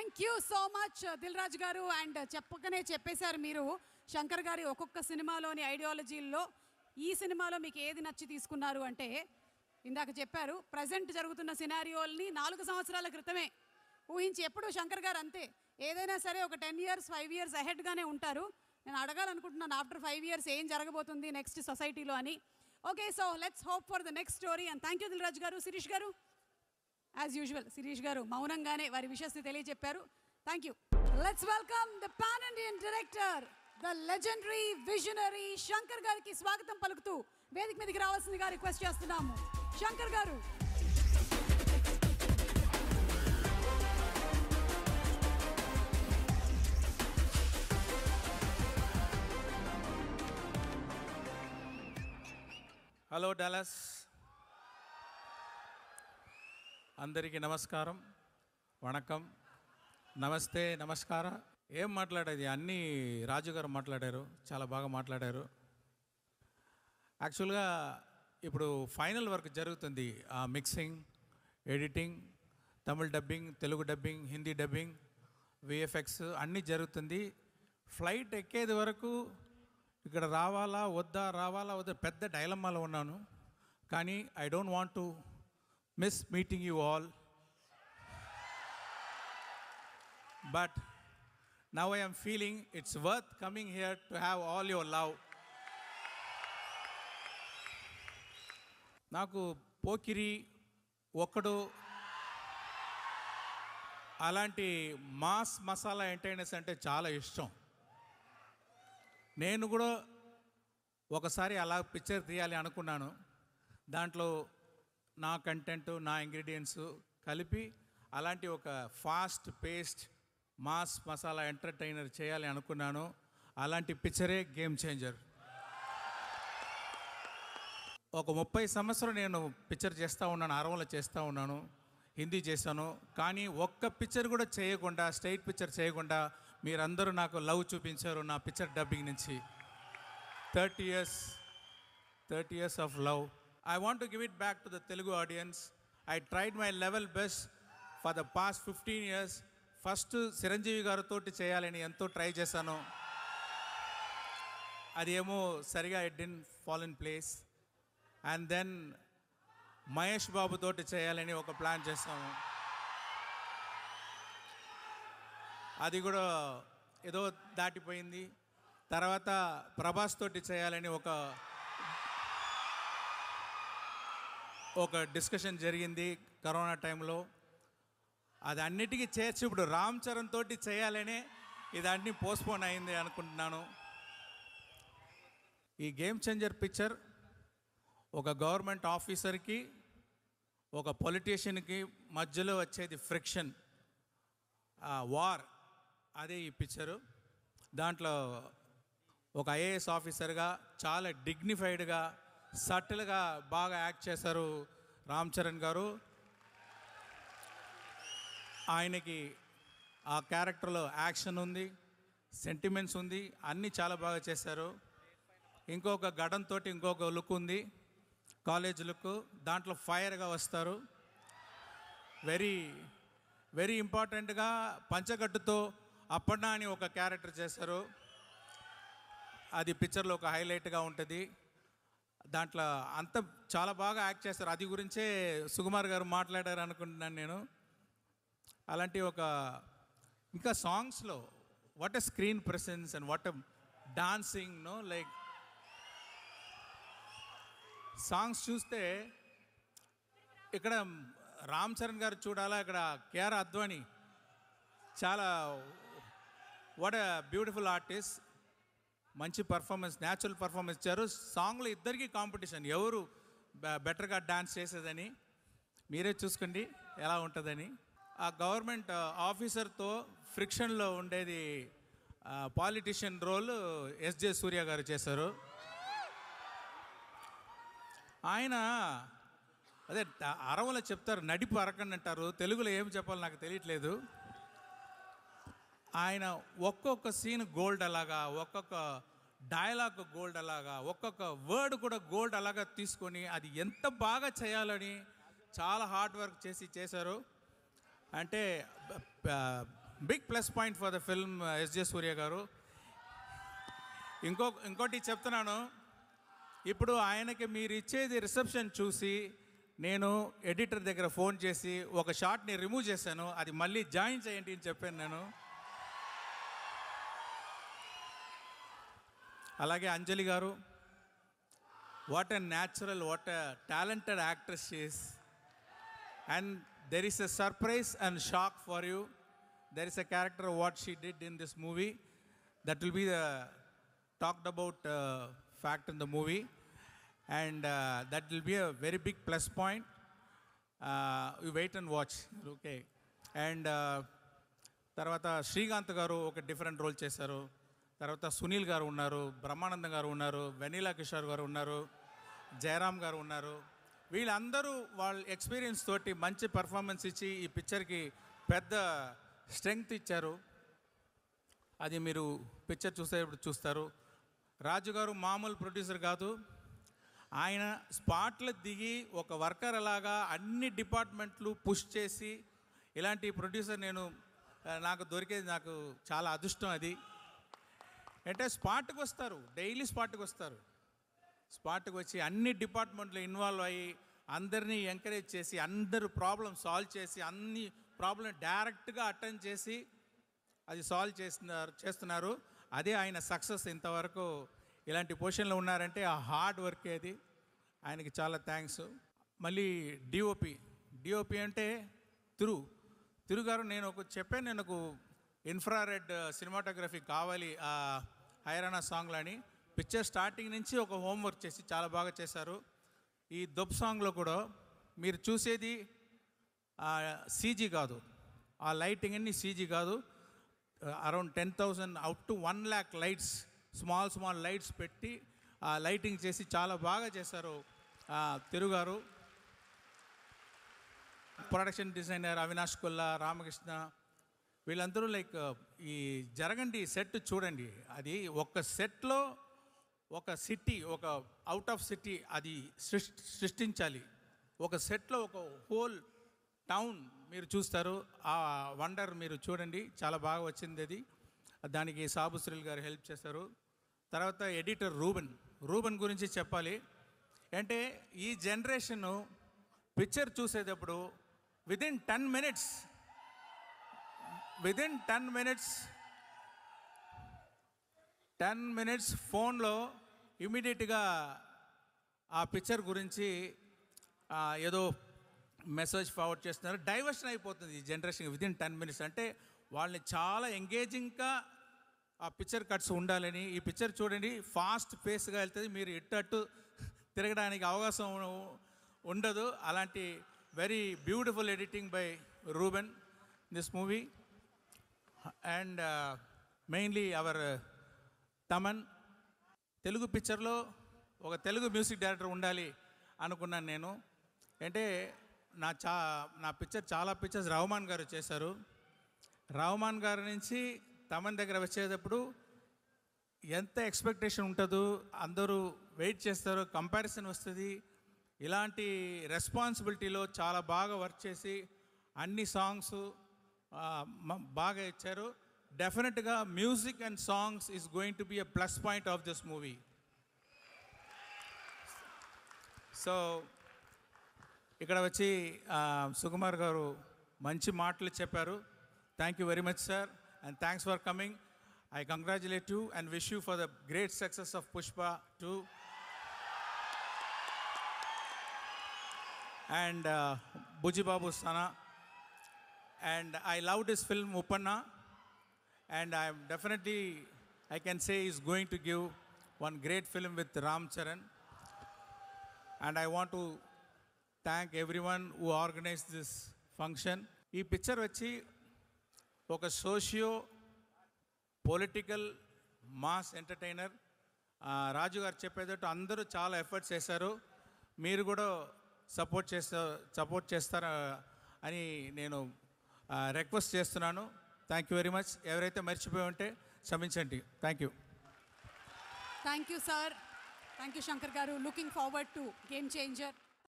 Thank you so much Dil Raju garu. And చెప్పకనే చెప్పేశారు మీరు శంకర్ గారి ఒక్కొక్క సినిమాలోని ఐడియాలజీల్లో ఈ సినిమాలో మీకు ఏది నచ్చి తీసుకున్నారు అంటే ఇందాక చెప్పారు ప్రజెంట్ జరుగుతున్న సినారియోల్ని 4 సంవత్సరాల క్రితమే ఊహించి ఎప్పుడు శంకర్ గారు అంతే ఏదైనా సరే ఒక 10 years 5 years అహెడ్గానే ఉంటారు. నేను అడగాలనుకుంటున్నాను ఆఫ్టర్ 5 years ఏం జరగబోతుంది నెక్స్ట్ సొసైటీలో అని. Okay, so let's hope for the next story. And thank you Dil Raju garu. Sirish గారు యాజ్ యూజువల్ శిరీష్ గారు మౌనంగానే వారి విషయాన్ని తెలియజెప్పారు. Thank you. Let's welcome the pan Indian director the legendary visionary Shankar గారికి స్వాగతం పలుకుతూ వేదిక మీదకి రావాల్సిందిగా రిక్వెస్ట్ చేస్తున్నాము. శంకర్ గారు. హలో డాలస్, అందరికీ నమస్కారం, వణకం, నమస్తే, నమస్కారం. ఏం మాట్లాడేది అన్నీ రాజుగారు మాట్లాడారు, చాలా బాగా మాట్లాడారు. యాక్చువల్గా ఇప్పుడు ఫైనల్ వర్క్ జరుగుతుంది. Mixing, editing, Tamil dubbing, Telugu dubbing, Hindi dubbing, VFX అన్నీ జరుగుతుంది. ఫ్లైట్ ఎక్కేది వరకు ఇక్కడ రావాలా వద్దా పెద్ద డైలమాలో ఉన్నాను. కానీ I don't want to miss meeting you all, but now I am feeling it's worth coming here to have all your love. నాకు పోకిరి, ఒక్కడు అలాంటి మాస్ మసాలా ఎంటర్టైనర్స్ అంటే చాలా ఇష్టం. నేను కూడా ఒకసారి అలా పిక్చర్ తీయాలి అనుకున్నాను. దాంట్లో నా కంటెంట్, నా ఇంగ్రీడియంట్స్ కలిపి అలాంటి ఒక fast paced mass masala entertainer చేయాలి అనుకున్నాను. అలాంటి పిక్చరే గేమ్ చేంజర్. ఒక 30 సంవత్సరం నేను పిక్చర్ చేస్తూ ఉన్నాను, అరవలో చేస్తూ ఉన్నాను, హిందీ చేశాను. కానీ ఒక్క పిక్చర్ కూడా చేయకుండా, స్ట్రైట్ పిక్చర్ చేయకుండా మీరందరూ నాకు లవ్ చూపించారు నా పిక్చర్ డబ్బింగ్ నుంచి. 30 years of love. I want to give it back to the Telugu audience. I tried my level best for the past 15 years. First Chiranjeevi గారితో చేయాలని ఎంతో ట్రై చేశాను. అది ఏమో సరిగా it didn't fall in place. And then Mahesh Babu తోటి చేయాలని ఒక ప్లాన్ చేస్తాము. అది కూడా ఏదో దాటిపోయింది. తర్వాత ప్రభాస్ తోటి చేయాలని ఒక డిస్కషన్ జరిగింది కరోనా టైంలో. అది అన్నిటికీ చేర్చి ఇప్పుడు రామ్ చరణ్ తోటి చేయాలని ఇదన్నీ పోస్ట్పోన్ అయింది అనుకుంటున్నాను. ఈ గేమ్ చేంజర్ పిక్చర్ ఒక గవర్నమెంట్ ఆఫీసర్కి ఒక పొలిటీషియన్కి మధ్యలో వచ్చేది ఫ్రిక్షన్, వార్, అదే ఈ పిక్చరు. దాంట్లో ఒక ఐఏఎస్ ఆఫీసర్గా చాలా డిగ్నిఫైడ్గా సటిల్గా బాగా యాక్ట్ చేశారు రామ్ చరణ్ గారు. ఆయనకి ఆ క్యారెక్టర్లో యాక్షన్ ఉంది, సెంటిమెంట్స్ ఉంది, అన్నీ చాలా బాగా చేశారు. ఇంకొక గడంతో ఇంకొక లుక్ ఉంది, కాలేజ్ లుక్. దాంట్లో ఫైర్గా వస్తారు. వెరీ వెరీ ఇంపార్టెంట్గా పంచగట్టుతో అప్పన్నా అని ఒక క్యారెక్టర్ చేశారు. అది పిక్చర్లో ఒక హైలైట్గా ఉంటుంది. దాంట్లో అంత చాలా బాగా యాక్ట్ చేస్తారు. అది గురించే సుకుమార్ గారు మాట్లాడారు అనుకుంటున్నాను నేను. అలాంటి ఒక ఇంకా సాంగ్స్లో what a screen presence and what a dancing, no like songs చూస్తే ఇక్కడ రామ్ చరణ్ గారు చూడాలా, ఇక్కడ కేఆర్ అద్వానీ చాలా వాట్ ఎ బ్యూటిఫుల్ ఆర్టిస్ట్. మంచి పర్ఫార్మెన్స్, న్యాచురల్ పర్ఫార్మెన్స్ ఇచ్చారు. సాంగ్లో ఇద్దరికీ కాంపిటీషన్, ఎవరు బెటర్గా డాన్స్ చేసేదని. మీరే చూసుకోండి ఎలా ఉంటుందని. ఆ గవర్నమెంట్ ఆఫీసర్తో ఫ్రిక్షన్లో ఉండేది పాలిటిషియన్ రోల్ ఎస్జే సూర్య గారు చేశారు. ఆయన అదే అరవలో చెప్తారు, నడిపు అరకండి అంటారు. తెలుగులో ఏం చెప్పాలో నాకు తెలియట్లేదు. ఆయన ఒక్కొక్క సీన్ గోల్డ్ అలాగా, ఒక్కొక్క డైలాగ్ గోల్డ్ అలాగా, ఒక్కొక్క వర్డ్ కూడా గోల్డ్ అలాగా తీసుకొని అది ఎంత బాగా చేయాలని చాలా హార్డ్ వర్క్ చేశారు. అంటే big plus point for the film SJ Suriya garu. ఇంకోటి చెప్తున్నాను, ఇప్పుడు ఆయనకి మీరు ఇచ్చేది రిసెప్షన్ చూసి నేను ఎడిటర్ దగ్గర ఫోన్ చేసి ఒక షాట్ని రిమూవ్ చేశాను, అది మళ్ళీ జాయిన్ చేయండి అని చెప్పాను నేను. అలాగే Anjali garu, what a natural, what a talented actress she's. And there is a surprise and shock for you. There is a character what she did in this movie that will be the talked about fact in the movie, and that will be a very big plus point. You wait and watch, okay. And తర్వాత శ్రీకాంత్ గారు ఒక different role చేశారు. తర్వాత సునీల్ గారు ఉన్నారు, బ్రహ్మానందం గారు ఉన్నారు, vanilla Kishore గారు ఉన్నారు, జయరామ్ గారు ఉన్నారు. వీళ్ళందరూ వాళ్ళ ఎక్స్పీరియన్స్ తోటి మంచి పర్ఫార్మెన్స్ ఇచ్చి ఈ పిక్చర్కి పెద్ద స్ట్రెంగ్త్ ఇచ్చారు. అది మీరు పిక్చర్ చూసేటప్పుడు చూస్తారు. రాజు గారు మామూలు ప్రొడ్యూసర్ కాదు, ఆయన స్పాట్లో దిగి ఒక వర్కర్ అలాగా అన్ని డిపార్ట్మెంట్లు పుష్ చేసి, ఇలాంటి ప్రొడ్యూసర్ నాకు దొరికేది నాకు చాలా అదృష్టం. అది అంటే స్పాట్కి వస్తారు, డైలీ స్పాట్కి వస్తారు. స్పాట్కి వచ్చి అన్ని డిపార్ట్మెంట్లు ఇన్వాల్వ్ అయ్యి అందరినీ ఎంకరేజ్ చేసి అందరూ ప్రాబ్లం సాల్వ్ చేసి అన్ని ప్రాబ్లం డైరెక్ట్గా అటెండ్ చేసి అది సాల్వ్ చేస్తున్నారు. అదే ఆయన సక్సెస్. ఇంతవరకు ఇలాంటి పొజిషన్లో ఉన్నారంటే ఆ హార్డ్ వర్క్ అది. ఆయనకి చాలా థ్యాంక్స్. మళ్ళీ డిఓపి అంటే తిరు గారు, నేను ఒక ఇన్ఫ్రారెడ్ సినిమాటోగ్రఫీ కావాలి ఆ హైరానా సాంగ్లో అని. పిక్చర్ స్టార్టింగ్ నుంచి ఒక హోంవర్క్ చేసి చాలా బాగా చేశారు. ఈ దొబ్ సాంగ్లో కూడా మీరు చూసేది సీజీ కాదు, ఆ లైటింగ్ అన్ని సీజీ కాదు. Around 10,000 out to 1 lakh lights, small lights పెట్టి లైటింగ్ చేసి చాలా బాగా చేశారు తిరుగారు. ప్రొడక్షన్ డిజైనర్ అవినాష్ కొల్లా, రామకృష్ణ, వీళ్ళందరూ లైక్ ఈ జరగండి సెట్ చూడండి. అది ఒక సెట్లో ఒక సిటీ, ఒక అవుట్ ఆఫ్ సిటీ అది సృష్టించాలి. ఒక సెట్లో ఒక హోల్ టౌన్ మీరు చూస్తారు. ఆ వండర్ మీరు చూడండి, చాలా బాగా వచ్చింది అది. దానికి సాబు శ్రీల్ గారు హెల్ప్ చేశారు. తర్వాత ఎడిటర్ రూబెన్ గురించి చెప్పాలి. అంటే ఈ జనరేషను పిక్చర్ చూసేటప్పుడు విదిన్ 10 మినిట్స్ ఫోన్లో ఇమీడియట్గా ఆ పిక్చర్ గురించి ఏదో మెసేజ్ ఫార్వర్డ్ చేస్తున్నారు. డైవర్షన్ అయిపోతుంది ఈ జనరేషన్ విదిన్ 10 మినిట్స్. అంటే వాళ్ళని చాలా ఎంగేజింగ్గా ఆ పిక్చర్ కట్స్ ఉండాలని. ఈ పిక్చర్ చూడండి, ఫాస్ట్ పేస్గా వెళ్తుంది, మీరు ఇట్టట్టు తిరగడానికి అవకాశం ఉండదు. అలాంటి very beautiful editing by Ruben this movie. And mainly our Thaman. Telugu పిక్చర్లో ఒక తెలుగు మ్యూజిక్ డైరెక్టర్ ఉండాలి అనుకున్నాను నేను. అంటే నా పిక్చర్ చాలా పిక్చర్స్ రహమాన్ గారు చేశారు. రహమాన్ గారి నుంచి తమన్ దగ్గర వచ్చేటప్పుడు ఎంత ఎక్స్పెక్టేషన్ ఉంటుందో, అందరూ వెయిట్ చేస్తారు, కంపారిజన్ వస్తుంది. ఇలాంటి రెస్పాన్సిబిలిటీలో చాలా బాగా వర్క్ చేసి అన్ని సాంగ్స్ బాగా ఇచ్చారు. డెఫినెట్గా music and songs is going to be a plus point of this movie. So ఇక్కడ వచ్చి సుకుమార్ గారు మంచి మాటలు చెప్పారు. Thank you very much sir, and thanks for coming. I congratulate you and wish you for the great success of Pushpa 2. And Buji Babu Sana. And I loved his film Uppanna. And I can say he's going to give one great film with Ram Charan. And I want to thank everyone who organized this function. Ee picture vachi oka socio political mass entertainer Raju garu చెప్పేటట్టు అందరూ చాలా efforts చేశారు. మీరు కూడా support చేస్తారా అని నేను request చేస్తున్నాను. Thank you very much. ఎవరైతే మర్చిపోయి ఉంటే క్షమించండి. Thank you. Thank you sir. Thank you Shankar garu. Looking forward to Game changer.